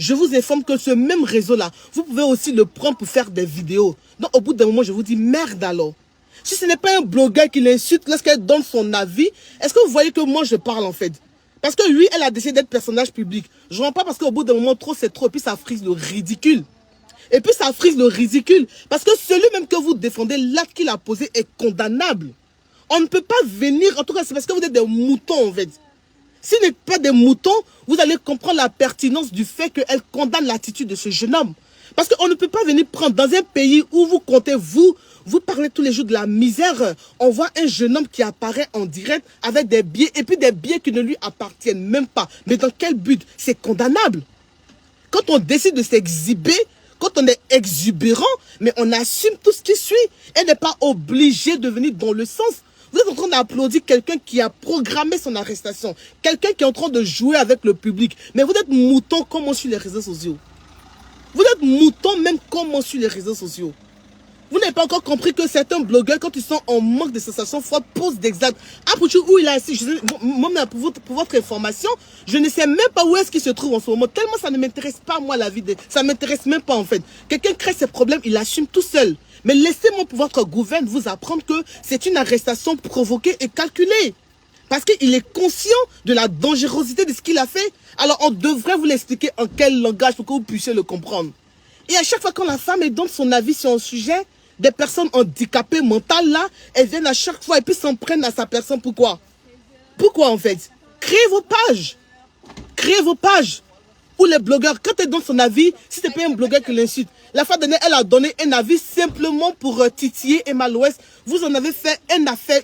je vous informe que ce même réseau-là, vous pouvez aussi le prendre pour faire des vidéos. Donc, au bout d'un moment, je vous dis, merde alors. Si ce n'est pas un blogueur qui l'insulte lorsqu'elle donne son avis, est-ce que vous voyez que moi, je parle en fait? Parce que lui, elle a décidé d'être personnage public. Je ne rends pas parce qu'au bout d'un moment, trop, c'est trop. Et puis, ça frise le ridicule. Et puis, ça frise le ridicule. Parce que celui même que vous défendez, l'acte qu'il a posé est condamnable. On ne peut pas venir, en tout cas, c'est parce que vous êtes des moutons en fait. Si vous n'êtes pas des moutons, vous allez comprendre la pertinence du fait qu'elle condamne l'attitude de ce jeune homme. Parce qu'on ne peut pas venir prendre dans un pays où vous comptez, vous parlez tous les jours de la misère. On voit un jeune homme qui apparaît en direct avec des billets et puis des billets qui ne lui appartiennent même pas. Mais dans quel but? C'est condamnable. Quand on décide de s'exhiber, quand on est exubérant, mais on assume tout ce qui suit. Elle n'est pas obligée de venir dans le sens. Vous êtes en train d'applaudir quelqu'un qui a programmé son arrestation. Quelqu'un qui est en train de jouer avec le public. Mais vous êtes mouton comment sur les réseaux sociaux. Vous êtes mouton même comment sur les réseaux sociaux. Vous n'avez pas encore compris que certains blogueurs, quand ils sont en manque de sensations fortes, posent d'exacts. Ah, où il est assis, moi, pour votre information, je ne sais même pas où est-ce qu'il se trouve en ce moment. Tellement ça ne m'intéresse pas, moi, la vie. Ça ne m'intéresse même pas, en fait. Quelqu'un crée ses problèmes, il assume tout seul. Mais laissez-moi, pour votre gouverne, vous apprendre que c'est une arrestation provoquée et calculée. Parce qu'il est conscient de la dangerosité de ce qu'il a fait. Alors, on devrait vous l'expliquer en quel langage pour que vous puissiez le comprendre. Et à chaque fois quand la femme donne son avis sur un sujet, des personnes handicapées mentales, là, elles viennent à chaque fois et puis s'en prennent à sa personne. Pourquoi? Pourquoi, en fait? Créez vos pages. Créez vos pages. Ou les blogueurs, quand elle donne son avis, si ce n'est pas un blogueur qui l'insulte. La fois dernière, elle a donné un avis simplement pour titiller Emma Loest. Vous en avez fait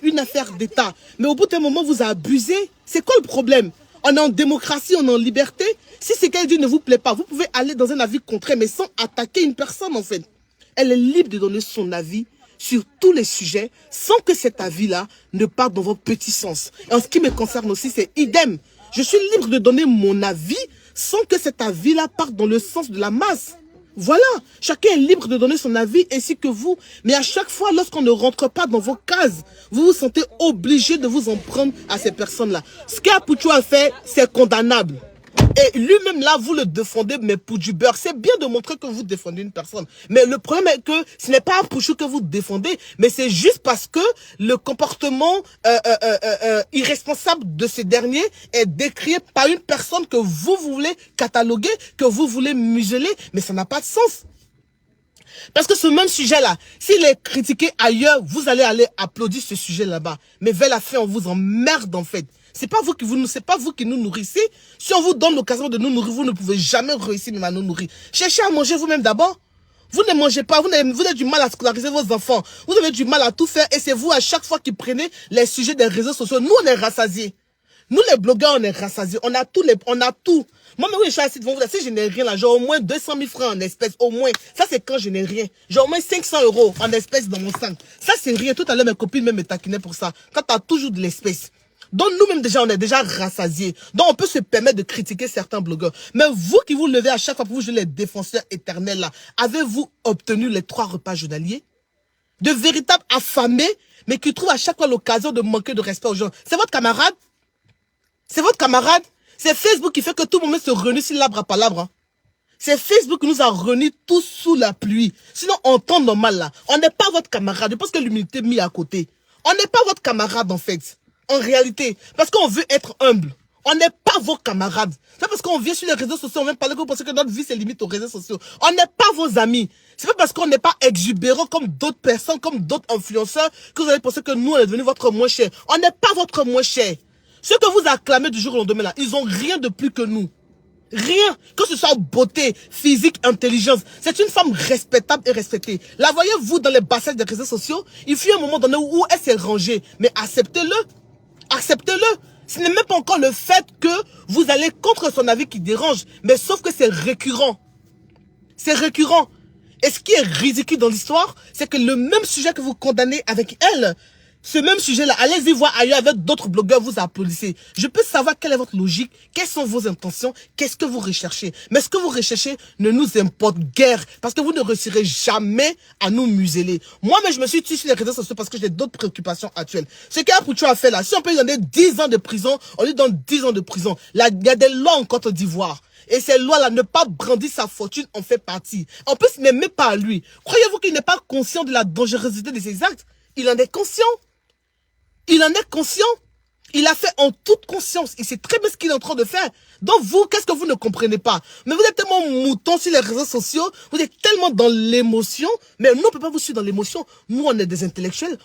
une affaire d'État. Mais au bout d'un moment, vous abusez. C'est quoi le problème? On est en démocratie, on est en liberté. Si ce qu'elle dit ne vous plaît pas, vous pouvez aller dans un avis contraire, mais sans attaquer une personne, en fait. Elle est libre de donner son avis sur tous les sujets, sans que cet avis-là ne parte dans votre petit sens. Et en ce qui me concerne aussi, c'est idem. Je suis libre de donner mon avis sans que cet avis-là parte dans le sens de la masse. Voilà, chacun est libre de donner son avis ainsi que vous. Mais à chaque fois, lorsqu'on ne rentre pas dans vos cases, vous vous sentez obligé de vous en prendre à ces personnes-là. Ce qu'Apouchou a fait, c'est condamnable. Et lui-même là, vous le défendez, mais pour du beurre. C'est bien de montrer que vous défendez une personne. Mais le problème est que ce n'est pas Apouchou que vous défendez, mais c'est juste parce que le comportement irresponsable de ce dernier est décrié par une personne que vous voulez cataloguer, que vous voulez museler, mais ça n'a pas de sens. Parce que ce même sujet-là, s'il est critiqué ailleurs, vous allez aller applaudir ce sujet là-bas. Mais vers la fin, on vous emmerde en fait. C'est pas vous qui nous nourrissez. Si on vous donne l'occasion de nous nourrir, vous ne pouvez jamais réussir même à nous nourrir. Cherchez à manger vous-même d'abord. Vous ne mangez pas, vous avez du mal à scolariser vos enfants. Vous avez du mal à tout faire et c'est vous à chaque fois qui prenez les sujets des réseaux sociaux. Nous, on est rassasiés. Nous, les blogueurs, on est rassasiés. On a tout. Moi, mais oui, je suis assis devant vous, là, si je n'ai rien là, j'ai au moins 200 000 francs en espèces, au moins. Ça, c'est quand je n'ai rien. J'ai au moins 500 € en espèces dans mon sang. Ça, c'est rien. Tout à l'heure, mes copines même me taquinaient pour ça. Quand tu as toujours de l'espèce. Donc, nous-mêmes, déjà, on est déjà rassasiés. Donc, on peut se permettre de critiquer certains blogueurs. Mais vous qui vous levez à chaque fois pour vous jouer les défenseurs éternels, là, avez-vous obtenu les 3 repas journaliers? De véritables affamés, mais qui trouvent à chaque fois l'occasion de manquer de respect aux gens. C'est votre camarade? C'est votre camarade? C'est Facebook qui fait que tout le monde se réunit sur l'arbre à palabre. Hein. C'est Facebook qui nous a réunis tous sous la pluie. Sinon, en temps normal, là, on n'est pas votre camarade. Je pense que l'humilité est mise à côté. On n'est pas votre camarade, en fait. En réalité. Parce qu'on veut être humble. On n'est pas vos camarades. C'est parce qu'on vient sur les réseaux sociaux, on vient parler que vous pensez que notre vie c'est limite aux réseaux sociaux. On n'est pas vos amis. C'est pas parce qu'on n'est pas exubérant comme d'autres personnes, comme d'autres influenceurs, que vous allez penser que nous, on est devenu votre moins cher. On n'est pas votre moins cher. Ceux que vous acclamez du jour au lendemain là, ils ont rien de plus que nous. Rien. Que ce soit beauté, physique, intelligence. C'est une femme respectable et respectée. La voyez-vous dans les bassins des réseaux sociaux? Il fut un moment donné où elle s'est rangée. Mais acceptez-le. Acceptez-le. Ce n'est même pas encore le fait que vous allez contre son avis qui dérange. Mais sauf que c'est récurrent. C'est récurrent. Et ce qui est ridicule dans l'histoire, c'est que le même sujet que vous condamnez avec elle, Ce même sujet-là, allez-y voir ailleurs avec d'autres blogueurs, vous applaudissez. Je peux savoir quelle est votre logique, quelles sont vos intentions, qu'est-ce que vous recherchez. Mais ce que vous recherchez ne nous importe guère, parce que vous ne réussirez jamais à nous museler. Moi-même, je me suis tué sur les réseaux sociaux parce que j'ai d'autres préoccupations actuelles. Ce qu'Apouchou a fait là, si on peut lui donner 10 ans de prison, on lui donne 10 ans de prison. Là, il y a des lois en Côte d'Ivoire. Et ces lois-là, ne pas brandir sa fortune, en fait partie. En plus, même pas à lui. Croyez-vous qu'il n'est pas conscient de la dangerosité de ses actes? Il en est conscient. Il en est conscient. Il a fait en toute conscience. Il sait très bien ce qu'il est en train de faire. Donc vous, qu'est-ce que vous ne comprenez pas? Mais vous êtes tellement mouton sur les réseaux sociaux. Vous êtes tellement dans l'émotion. Mais nous, on ne peut pas vous suivre dans l'émotion. Nous, on est des intellectuels.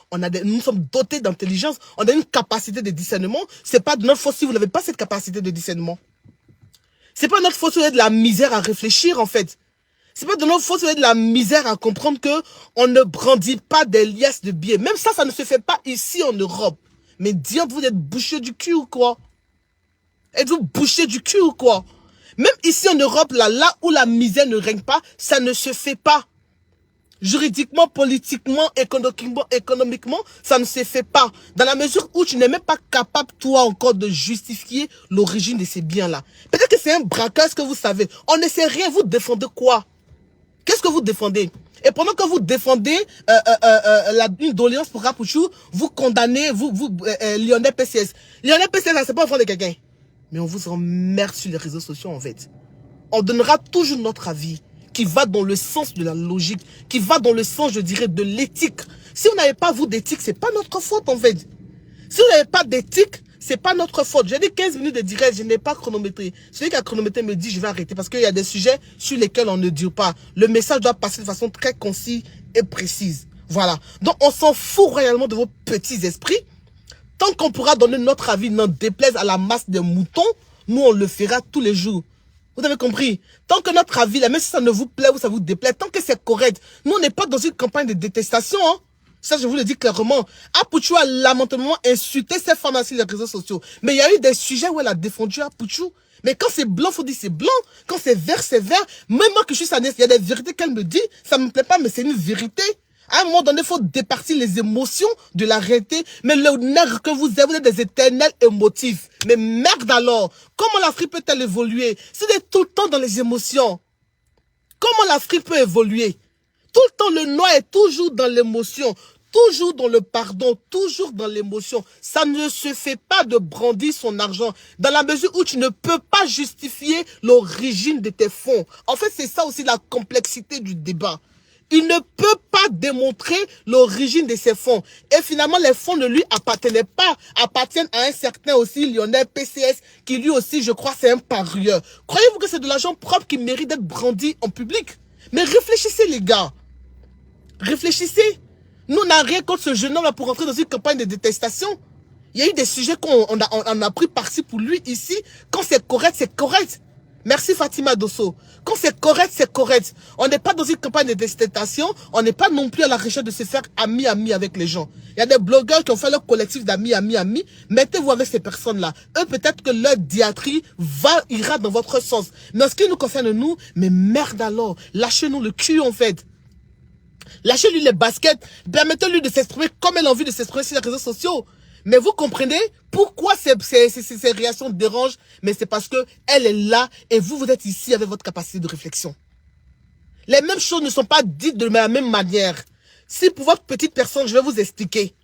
Nous sommes dotés d'intelligence. On a une capacité de discernement. C'est pas de notre faute si vous n'avez pas cette capacité de discernement. C'est pas notre faute si vous avez de la misère à réfléchir, en fait. C'est pas de notre faute si vous avez de la misère à comprendre que on ne brandit pas des liasses de billets. Même ça, ça ne se fait pas ici en Europe. Mais dites, vous êtes bouché du cul ou quoi? Êtes-vous bouché du cul ou quoi? Même ici en Europe, là où la misère ne règne pas, ça ne se fait pas. Juridiquement, politiquement, économiquement, ça ne se fait pas. Dans la mesure où tu n'es même pas capable, toi encore, de justifier l'origine de ces biens-là. Peut-être que c'est un braquage, ce que vous savez. On ne sait rien, vous défendez quoi? Qu'est-ce que vous défendez? Et pendant que vous défendez une doléance pour Apouchou, vous condamnez, Lionel PCS. Lionel PCS, c'est pas un frère de quelqu'un. Mais on vous emmerde sur les réseaux sociaux, en fait. On donnera toujours notre avis, qui va dans le sens de la logique, qui va dans le sens, je dirais, de l'éthique. Si vous n'avez pas, vous, d'éthique, c'est pas notre faute, en fait. Si vous n'avez pas d'éthique, c'est pas notre faute. J'ai dit 15 minutes de direct, je n'ai pas chronométré. Celui qui a chronométré me dit, je vais arrêter parce qu'il y a des sujets sur lesquels on ne dure pas. Le message doit passer de façon très concise et précise. Voilà. Donc, on s'en fout réellement de vos petits esprits. Tant qu'on pourra donner notre avis, n'en déplaise à la masse des moutons, nous, on le fera tous les jours. Vous avez compris? Tant que notre avis, là, même si ça ne vous plaît ou ça vous déplaît, tant que c'est correct, nous, on n'est pas dans une campagne de détestation, hein. Ça, je vous le dis clairement. Apouchou a lamentablement insulté ces femmes sur les réseaux sociaux. Mais il y a eu des sujets où elle a défendu Apouchou. Mais quand c'est blanc, faut dire c'est blanc. Quand c'est vert, c'est vert. Même moi que je suis saniste, il y a des vérités qu'elle me dit. Ça me plaît pas, mais c'est une vérité. À un moment donné, il faut départir les émotions de la réalité. Mais le nègre que vous êtes des éternels émotifs. Mais merde alors. Comment l'Afrique peut-elle évoluer si vous êtes tout le temps dans les émotions? Comment l'Afrique peut évoluer? Tout le temps, le noir est toujours dans l'émotion, toujours dans le pardon, toujours dans l'émotion. Ça ne se fait pas de brandir son argent dans la mesure où tu ne peux pas justifier l'origine de tes fonds. En fait, c'est ça aussi la complexité du débat. Il ne peut pas démontrer l'origine de ses fonds. Et finalement, les fonds ne lui appartenaient pas, appartiennent à un certain aussi Lionel PCS, qui lui aussi, je crois, c'est un parieur. Croyez-vous que c'est de l'argent propre qui mérite d'être brandi en public? Mais réfléchissez, les gars. Réfléchissez. Nous, on n'a rien contre ce jeune homme là pour entrer dans une campagne de détestation. Il y a eu des sujets qu'on a pris par-ci pour lui ici. Quand c'est correct, c'est correct. Merci Fatima Dosso. Quand c'est correct, c'est correct. On n'est pas dans une campagne de détestation. On n'est pas non plus à la recherche de se faire ami avec les gens. Il y a des blogueurs qui ont fait leur collectif d'amis, amis. Mettez-vous avec ces personnes-là. Eux, peut-être que leur diatribe ira dans votre sens. Mais en ce qui nous concerne, nous, mais merde alors. Lâchez-nous le cul, en fait. Lâchez-lui les baskets, permettez-lui de s'exprimer comme elle a envie de s'exprimer sur les réseaux sociaux. Mais vous comprenez pourquoi ces réactions dérangent? Mais c'est parce que elle est là et vous êtes ici avec votre capacité de réflexion. Les mêmes choses ne sont pas dites de la même manière. Si pour votre petite personne, je vais vous expliquer.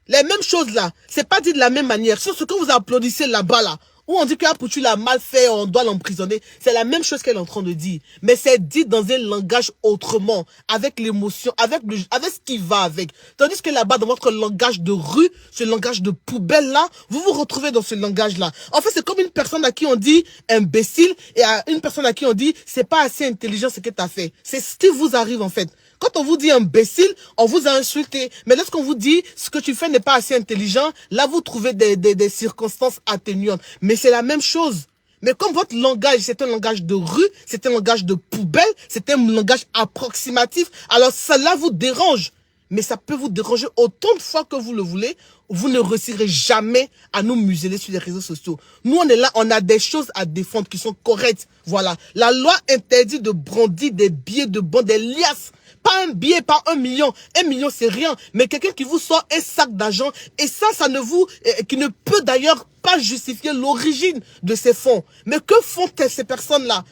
Les mêmes choses là, c'est pas dit de la même manière. Sur ce que vous applaudissez là-bas là, où on dit qu'Apouchou l'a mal fait, on doit l'emprisonner. C'est la même chose qu'elle est en train de dire. Mais c'est dit dans un langage autrement, avec l'émotion, avec ce qui va avec. Tandis que là-bas, dans votre langage de rue, ce langage de poubelle là, vous vous retrouvez dans ce langage là. En fait, c'est comme une personne à qui on dit imbécile et à une personne à qui on dit c'est pas assez intelligent ce que tu as fait. C'est ce qui vous arrive en fait. Quand on vous dit imbécile, on vous a insulté. Mais lorsqu'on vous dit ce que tu fais n'est pas assez intelligent, là vous trouvez des circonstances atténuantes. Mais c'est la même chose. Mais comme votre langage, c'est un langage de rue, c'est un langage de poubelle, c'est un langage approximatif, alors cela vous dérange. Mais ça peut vous déranger autant de fois que vous le voulez. Vous ne réussirez jamais à nous museler sur les réseaux sociaux. Nous, on est là, on a des choses à défendre qui sont correctes. Voilà. La loi interdit de brandir des billets de banque, des liasses. Pas un billet, pas 1 million. 1 million, c'est rien. Mais quelqu'un qui vous sort un sac d'argent, et ça ne vous, qui ne peut d'ailleurs pas justifier l'origine de ces fonds. Mais que font-elles ces personnes-là?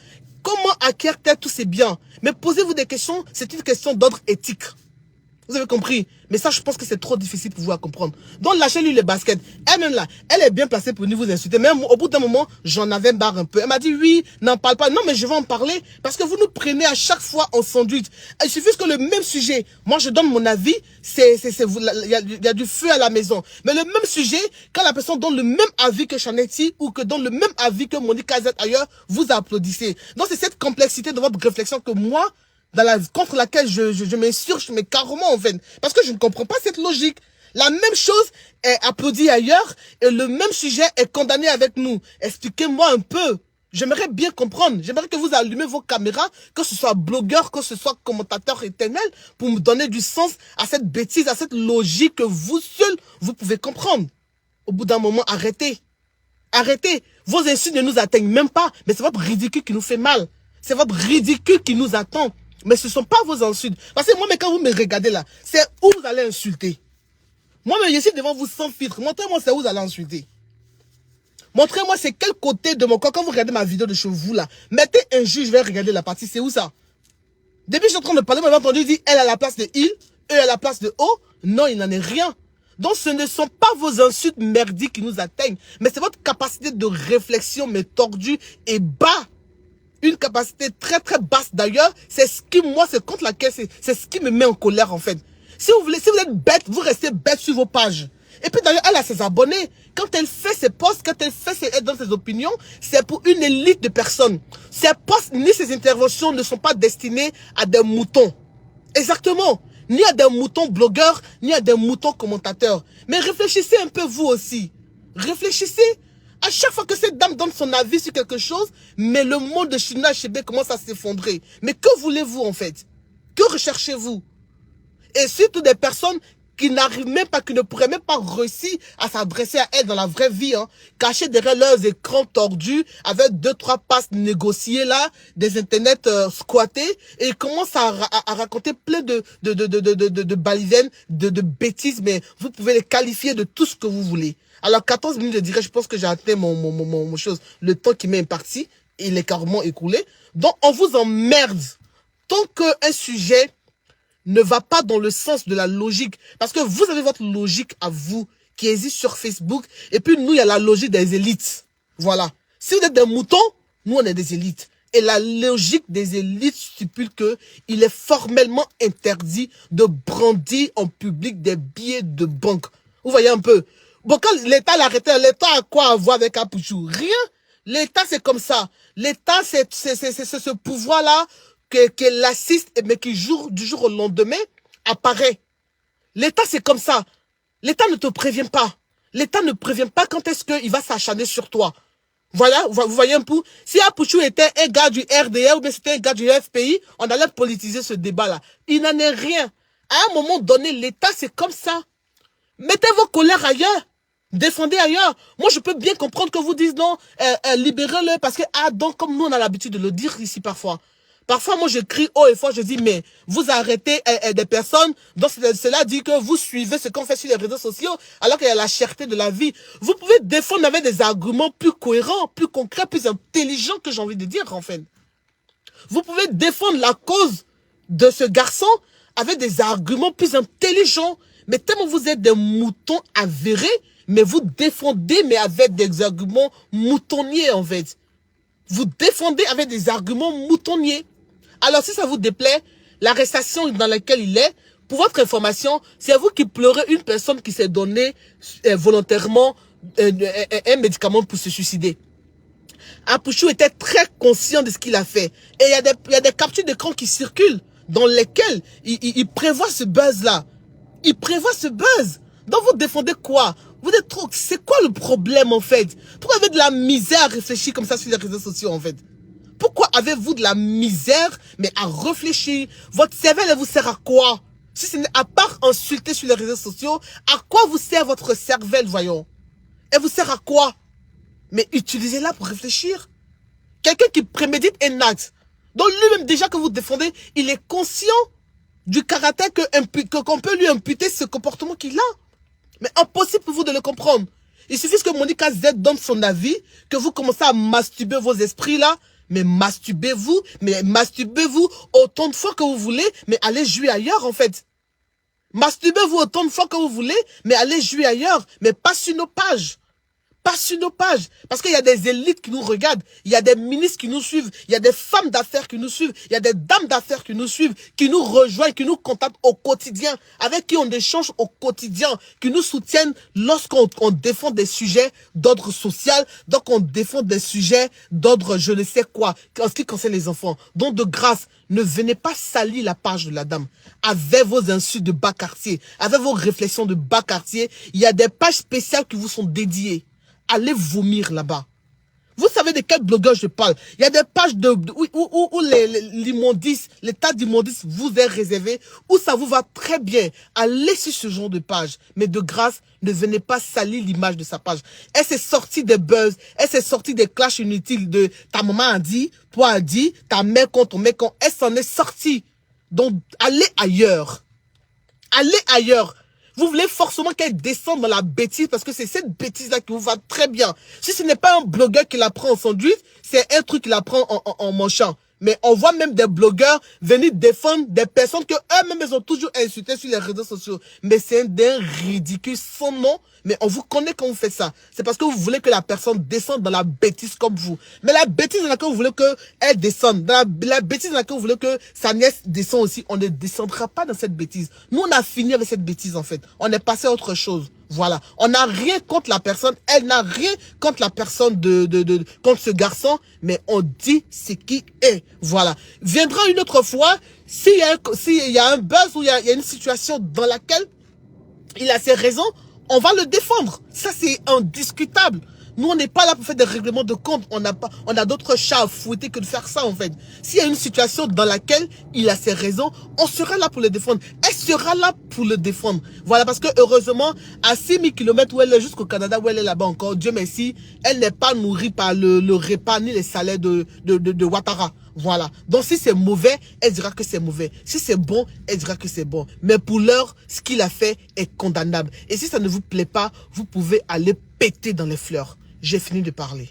Comment acquièrent-elles tous ces biens? Mais posez-vous des questions, c'est une question d'ordre éthique. Vous avez compris? Mais ça, je pense que c'est trop difficile pour vous à comprendre. Donc, lâchez-lui les baskets. Elle-même là, elle est bien placée pour venir vous insulter. Même au bout d'un moment, j'en avais marre un peu. Elle m'a dit, oui, n'en parle pas. Non, mais je vais en parler. Parce que vous nous prenez à chaque fois en sandwich. Il suffit que le même sujet, moi je donne mon avis, il y a du feu à la maison. Mais le même sujet, quand la personne donne le même avis que Chanetti ou que donne le même avis que Monique Kazet ailleurs, vous applaudissez. Donc, c'est cette complexité de votre réflexion que moi, contre laquelle je m'insurge, mais carrément en fait. Parce que je ne comprends pas cette logique. La même chose est applaudie ailleurs et le même sujet est condamné avec nous. Expliquez-moi un peu. J'aimerais bien comprendre. J'aimerais que vous allumez vos caméras, que ce soit blogueur, que ce soit commentateur éternel, pour me donner du sens à cette bêtise, à cette logique que vous seul, vous pouvez comprendre. Au bout d'un moment, arrêtez. Arrêtez. Vos insultes ne nous atteignent même pas. Mais c'est votre ridicule qui nous fait mal. C'est votre ridicule qui nous attend. Mais ce ne sont pas vos insultes. Parce que moi, mais quand vous me regardez là, c'est où vous allez insulter. Moi, mais je suis devant vous sans filtre. Montrez-moi c'est où vous allez insulter. Montrez-moi c'est quel côté de mon corps. Quand vous regardez ma vidéo de chez vous là, mettez un juge, je vais regarder la partie. C'est où ça? Depuis que je suis en train de parler, vous m'avez entendu dire elle à la place de il, eux à la place de o. Non, il n'en est rien. Donc ce ne sont pas vos insultes merdiques qui nous atteignent. Mais c'est votre capacité de réflexion, mais tordue et bas. Une capacité très très basse d'ailleurs, c'est ce qui, moi, c'est contre laquelle, c'est ce qui me met en colère en fait. Si vous êtes bête, vous restez bête sur vos pages. Et puis d'ailleurs, elle a ses abonnés. Quand elle fait ses posts, quand elle donne ses opinions, c'est pour une élite de personnes. Ses posts ni ses interventions ne sont pas destinés à des moutons. Exactement. Ni à des moutons blogueurs, ni à des moutons commentateurs. Mais réfléchissez un peu vous aussi. Réfléchissez. À chaque fois que cette dame donne son avis sur quelque chose, mais le monde de China Chébé commence à s'effondrer. Mais que voulez-vous en fait? Que recherchez-vous? Et surtout des personnes qui n'arrivent même pas, qui ne pourraient même pas réussir à s'adresser à elles dans la vraie vie, hein, cachées derrière leurs écrans tordus, avec 2-3 passes négociées là, des internets squattés, et ils commencent à raconter plein de balisaines, de bêtises, mais vous pouvez les qualifier de tout ce que vous voulez. Alors 14 minutes, je dirais, je pense que j'ai atteint mon chose, le temps qui m'est imparti, il est carrément écoulé. Donc on vous emmerde tant qu'un sujet ne va pas dans le sens de la logique. Parce que vous avez votre logique à vous qui existe sur Facebook. Et puis nous, il y a la logique des élites. Voilà. Si vous êtes des moutons, nous, on est des élites. Et la logique des élites stipule que il est formellement interdit de brandir en public des billets de banque. Vous voyez un peu. Bon, quand l'État l'arrêtait, l'État a quoi à voir avec Apouchou? Rien. L'État, c'est comme ça. L'État, c'est ce pouvoir-là que l'assiste, mais qui du jour au lendemain apparaît. L'État, c'est comme ça. L'État ne te prévient pas. L'État ne prévient pas quand est-ce qu'il va s'acharner sur toi. Voilà, vous voyez un peu. Si Apouchou était un gars du RDR ou bien c'était un gars du FPI, on allait politiser ce débat-là. Il n'en est rien. À un moment donné, l'État, c'est comme ça. Mettez vos colères ailleurs. Défendez ailleurs. Moi, je peux bien comprendre que vous dites non, libérez-le parce que, donc, comme nous, on a l'habitude de le dire ici parfois. Parfois, moi, je crie haut et fort, je dis, mais vous arrêtez des personnes dont cela dit que vous suivez ce qu'on fait sur les réseaux sociaux, alors qu'il y a la cherté de la vie. Vous pouvez défendre avec des arguments plus cohérents, plus concrets, plus intelligents que j'ai envie de dire, en fait. Vous pouvez défendre la cause de ce garçon avec des arguments plus intelligents. Mais tellement vous êtes des moutons avérés, mais vous défendez, mais avec des arguments moutonniers, en fait. Vous défendez avec des arguments moutonniers. Alors, si ça vous déplaît, l'arrestation dans laquelle il est, pour votre information, c'est vous qui pleurez une personne qui s'est donné volontairement un médicament pour se suicider. Apouchou était très conscient de ce qu'il a fait. Et il y a des captures d'écran qui circulent dans lesquelles il prévoit ce buzz-là. Il prévoit ce buzz. Donc vous défendez quoi? Vous êtes trop... C'est quoi le problème en fait? Pourquoi avez-vous de la misère à réfléchir comme ça sur les réseaux sociaux en fait? Pourquoi avez-vous de la misère mais à réfléchir? Votre cervelle elle vous sert à quoi? Si ce n'est à part insulter sur les réseaux sociaux, à quoi vous sert votre cervelle, voyons? Elle vous sert à quoi? Mais utilisez-la pour réfléchir. Quelqu'un qui prémédite un acte, dont lui-même déjà que vous défendez, il est conscient du caractère qu'on peut lui imputer ce comportement qu'il a. Mais impossible pour vous de le comprendre. Il suffit que Monica Z donne son avis, que vous commencez à masturber vos esprits là. Mais masturbez-vous autant de fois que vous voulez, mais allez jouer ailleurs en fait. Masturbez-vous autant de fois que vous voulez, mais allez jouer ailleurs, mais pas sur nos pages. Pas sur nos pages. Parce qu'il y a des élites qui nous regardent. Il y a des ministres qui nous suivent. Il y a des femmes d'affaires qui nous suivent. Il y a des dames d'affaires qui nous suivent, qui nous rejoignent, qui nous contactent au quotidien, avec qui on échange au quotidien, qui nous soutiennent lorsqu'on défend des sujets d'ordre social, donc on défend des sujets d'ordre je ne sais quoi, en ce qui concerne les enfants. Donc de grâce, ne venez pas salir la page de la dame avec vos insultes de bas quartier, avec vos réflexions de bas quartier. Il y a des pages spéciales qui vous sont dédiées. Allez vomir là-bas. Vous savez de quel blogueur je parle? Il y a des pages où l'immondice, l'état d'immondice vous est réservé, où ça vous va très bien. Allez sur ce genre de page. Mais de grâce, ne venez pas salir l'image de sa page. Elle s'est sortie des buzz, elle s'est sortie des clashs inutiles de ta maman a dit, toi a dit, ta mère contre ton mec contre. Elle s'en est sortie. Donc, allez ailleurs. Allez ailleurs. Vous voulez forcément qu'elle descende dans la bêtise parce que c'est cette bêtise-là qui vous va très bien. Si ce n'est pas un blogueur qui la prend en sandwich, c'est un truc qui la prend en manchant. Mais on voit même des blogueurs venir défendre des personnes que eux-mêmes ils ont toujours insultées sur les réseaux sociaux. Mais c'est un ridicule sans nom. Mais on vous connaît quand vous faites ça. C'est parce que vous voulez que la personne descende dans la bêtise comme vous. Mais la bêtise dans laquelle vous voulez qu'elle descende, dans la bêtise dans laquelle vous voulez que sa nièce descende aussi, on ne descendra pas dans cette bêtise. Nous, on a fini avec cette bêtise en fait. On est passé à autre chose. Voilà. On n'a rien contre la personne. Elle n'a rien contre la personne contre ce garçon. Mais on dit ce qui est. Voilà. Viendra une autre fois, s'il y a un buzz ou il y a une situation dans laquelle il a ses raisons, on va le défendre. Ça, c'est indiscutable. Nous, on n'est pas là pour faire des règlements de compte. On a d'autres chats à fouetter que de faire ça, en fait. S'il y a une situation dans laquelle il a ses raisons, on sera là pour le défendre. Elle sera là pour le défendre. Voilà, parce que heureusement, à 6000 km où elle est, jusqu'au Canada, où elle est là-bas encore, Dieu merci, elle n'est pas nourrie par le repas ni les salaires de Ouattara. Voilà. Donc, si c'est mauvais, elle dira que c'est mauvais. Si c'est bon, elle dira que c'est bon. Mais pour l'heure, ce qu'il a fait est condamnable. Et si ça ne vous plaît pas, vous pouvez aller péter dans les fleurs. J'ai fini de parler.